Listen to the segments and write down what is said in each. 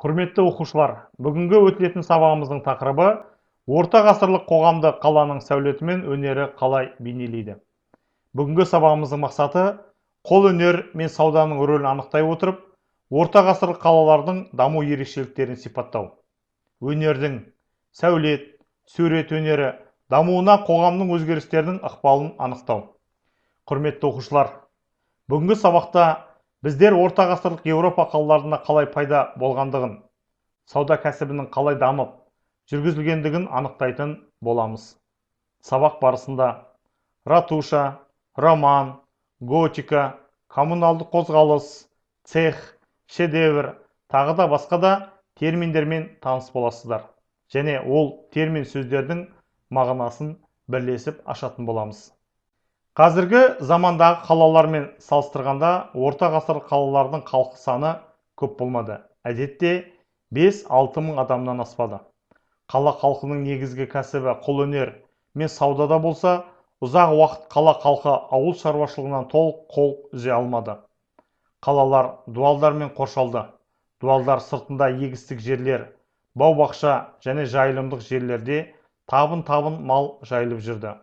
Құрметті оқушылар, бүгінгі өтілетін сабағымыздың тақырыбы орта ғасырлық қоғамды қаланың сәулеті мен өнері қалай бейнелейді. Бүгінгі сабағымыздың мақсаты қол өнер мен сауданың рөлін анықтай отырып, орта ғасырлық қалалардың даму ерекшеліктерін сипаттау. Өнердің, сәулет, сурет өнері дамуына қоғамның өзгерістерінің ықпалын анықтау. Құрметті оқушылар, бүгінгі сабақта біздер орта ғасырлық Еуропа қалаларында қалай пайда болғандығын, сауда кәсібінің қалай дамып, жүргізілгендігін анықтайтын боламыз. Сабақ барысында ратуша, роман, готика, коммуналдық қозғалыс, цех, шедевр, тағы да басқа да терминдермен таныс боласыздар. Және ол термин сөздердің мағынасын бірлесіп ашатын боламыз. Қазіргі замандағы қалалармен салыстырғанда орта ғасырлық қалалардың халқы саны көп болмады. Әдетте 5-6 мың адамнан аспады. Қала халқының негізгі кәсібі қолөнер мен саудада болса, ұзақ уақыт қала халқы ауыл шаруашылығынан толық қол үзе алмады. Қалалар дуалдармен қоршалды. Дуалдар сыртында егістік жерлер, бау-бақша және жайылымдық жерлерде табын-табын мал жайылып жүрді.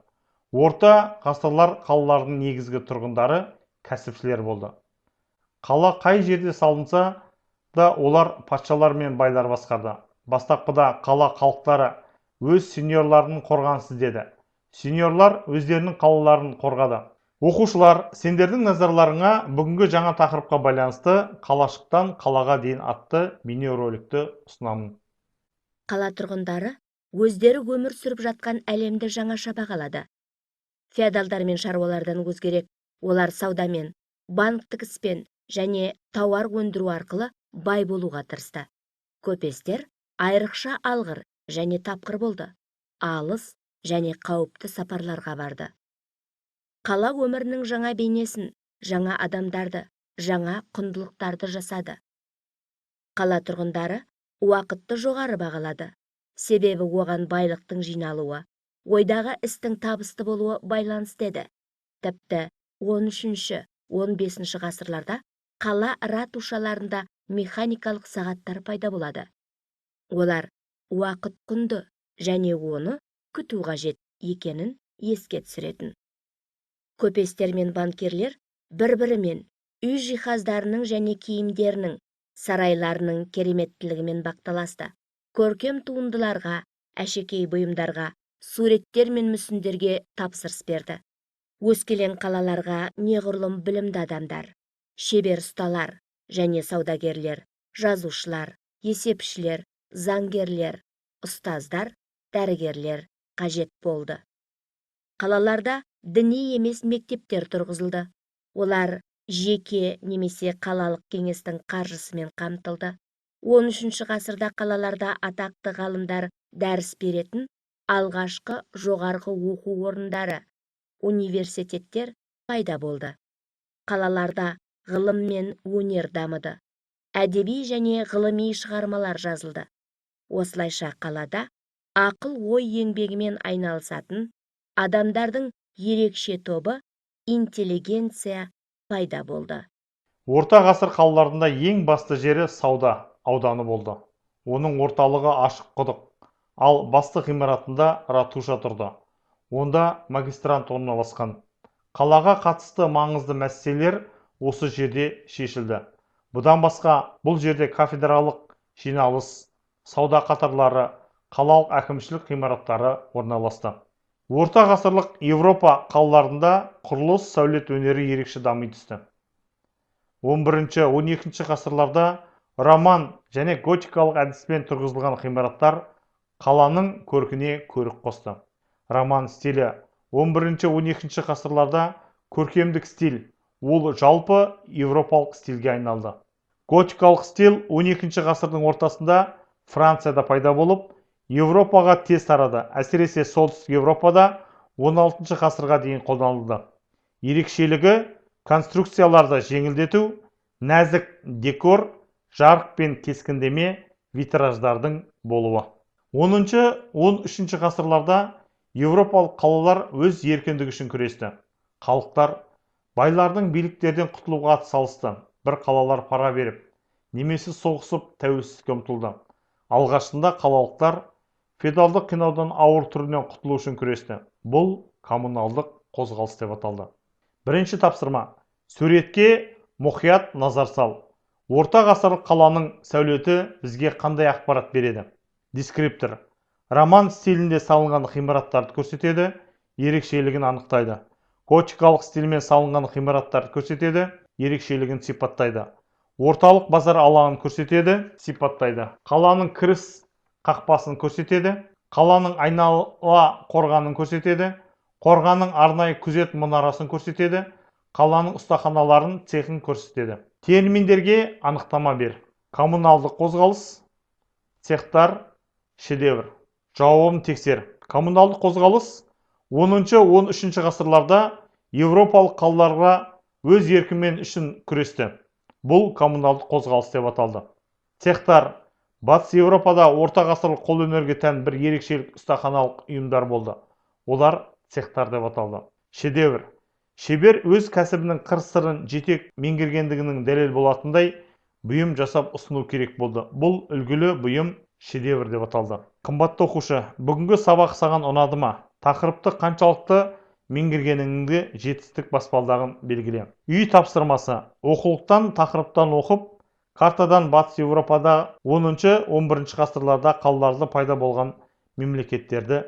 Орта ғасырлар қалалардың негізгі тұрғындары кәсіпшілер болды. Қала қай жерде салынса да олар патшалар мен байлар басқарды. Бастапқыда қала халықтары өз сеньорларының қорғансыз деді. Сеньорлар өздерінің қалаларын қорғады. Оқушылар, сендердің назарларыңа бүгінгі жаңа тақырыпқа байланысты қалашықтан қалаға дейін атты бейнероликті ұсынамын. Қала тұрғындары өздері өмір сүріп жатқан әлемді жаңаша бағалады. Феодалдар мен шаруалардан өзгерек, олар саудамен, банктік іспен және тауар өндіру арқылы бай болуға тырысты. Көпестер айрықша алғыр және тапқыр болды. Алыс және қауіпті сапарларға барды. Қала өмірінің жаңа бейнесін, жаңа адамдарды, жаңа құндылықтарды жасады. Қала тұрғындары уақытты жоғары бағалады. Себебі оған байлықтың жиналуы, ойдағы істің табысты болуы байланысты еді. Тіпті 13-15 ғасырларда қала ратушаларында механикалық сағаттар пайда болады. Олар уақыт құнды және оны күту қажет екенін еске түсіретін. Көпестер мен банкирлер бір-бірімен үй жиһаздарының және киімдерінің, сарайларының кереметтілігімен бақталасты. Көркем туындыларға, әшекей бұйымдарға, суреттер мен мүсіндерге тапсырыс берді. Өскелең қалаларға неғұрлым білімді адамдар, шебер ұсталар және саудагерлер, жазушылар, есепшілер, заңгерлер, ұстаздар, дәрігерлер қажет болды. Қалаларда діни емес мектептер тұрғызылды. Олар жеке немесе қалалық кеңестің қаржысымен қамтылды. 13 ғасырда қалаларда атақты ғалымдар дәріс беретін алғашқы жоғарғы оқу орындары, университеттер пайда болды. Қалаларда ғылым мен өнер дамыды. Әдеби және ғылыми шығармалар жазылды. Осылайша қалада ақыл-ой еңбегімен айналысатын адамдардың ерекше тобы интеллигенция пайда болды. Орта ғасыр қалаларында ең басты жері сауда ауданы болды. Оның орталығы ашық құдық, ал басты ғимаратында ратуша тұрды. Онда магистрант орналасқан. Қалаға қатысты маңызды мәселелер осы жерде шешілді. Бұдан басқа бұл жерде кафедралық жиналыс, сауда қатарлары, қалалық әкімшілік ғимараттары орналасты. Орта ғасырлық Еуропа қалаларында құрылыс сәулет өнері ерекше дами түсті. 11-12 ғасырларда роман және готикалық әдіспен тұрғызылған ғимараттар қаланың көркіне көрік қосты. Роман стилі 11-12 ғасырларда көркемдік стиль, ол жалпы еуропалық стильге айналды. Готикалық стиль 12 ғасырдың ортасында Францияда пайда болып, Еуропаға тез тарады. Әсіресе солтүстік Еуропада 16 ғасырға дейін қолданылды. Ерекшелігі конструкцияларды жеңілдету, нәзік декор, жарық пен кескіндеме, витраждардың болуы. 10-13 ғасырларда еуропалық қалалар өз еркіндігі үшін күресті. Халықтар байлардың биліктерден құтылуға атсалысты. Бір қалалар пара беріп, немесе соғысып тәуелсіздікке ұмтылды. Алғашында қалалықтар феодалдық қинаудан ауыр түрінен құтылу үшін күресті. Бұл коммуналдық қозғалыс деп аталды. Бірінші тапсырма: суретке мұқият назар сал. Орта ғасырлық қаланың сәулеті бізге қандай ақпарат береді? Дескриптор: роман стилінде салынған ғимараттарды көрсетеді, ерекшелігін анықтайды. Готикалық стильмен салынған ғимараттарды көрсетеді, ерекшелігін сипаттайды. Орталық базар алаңын көрсетеді, сипаттайды. Қаланың кіріс қақпасын көрсетеді. Қаланың айнала қорғанын көрсетеді. Қорғанның арнайы күзет мұнарасын көрсетеді. Қаланың ұстаханаларын, цехын көрсетеді. Терминдерге анықтама бер. Коммуналдық қозғалыс, цехтар, шедевр. Жауабын тексер. Коммуналдық қозғалыс 10-13 ғасырларда Европалық қалаларға өз еркімен үшін күресті. Бұл коммуналдық қозғалыс деп аталды. Цехтар: Батыс Еуропада орта ғасырлық қолөнерге тән бір ерекшелік ұстаханалық ұйымдар болды. Олар цехтар деп аталды. Шедевр: шебер өз кәсібінің қыр-сырын жетек меңгергендігінің дәлел болатындай бұйым жасап ұсыну керек болды. Бұл үлгілі бұйым шедевр деп аталды. Қымбатты оқушы, бүгінгі сабақ саған ұнады ма? Тақырыпты қаншалықты меңгергеніңді жетістік баспалдағын белгіле. Үй тапсырмасы: оқулықтан тақырыптан оқып, картадан Батыс Еуропада 10-11 ғасырларда қалаларда пайда болған мемлекеттерді